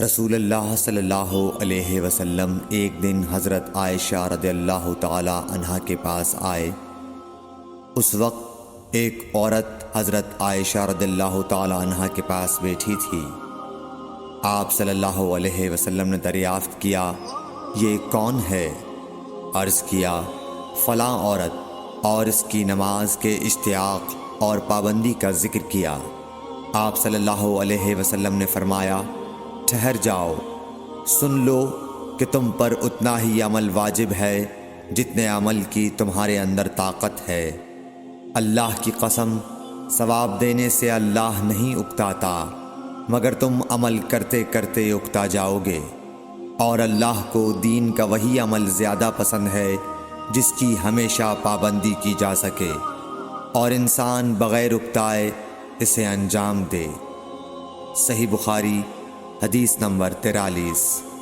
رسول اللہ صلی اللہ علیہ وسلم ایک دن حضرت عائشہ رضی اللہ تعالی عنہا کے پاس آئے۔ اس وقت ایک عورت حضرت عائشہ رضی اللہ تعالی عنہا کے پاس بیٹھی تھی۔ آپ صلی اللہ علیہ وسلم نے دریافت کیا، یہ کون ہے؟ عرض کیا، فلاں عورت، اور اس کی نماز کے اشتیاق اور پابندی کا ذکر کیا۔ آپ صلی اللہ علیہ وسلم نے فرمایا، ٹھہر جاؤ، سن لو کہ تم پر اتنا ہی عمل واجب ہے جتنے عمل کی تمہارے اندر طاقت ہے۔ اللہ کی قسم، ثواب دینے سے اللہ نہیں اکتاتا، مگر تم عمل کرتے کرتے اکتا جاؤ گے، اور اللہ کو دین کا وہی عمل زیادہ پسند ہے جس کی ہمیشہ پابندی کی جا سکے، اور انسان بغیر اکتائے اسے انجام دے۔ صحیح بخاری، حدیث نمبر 43۔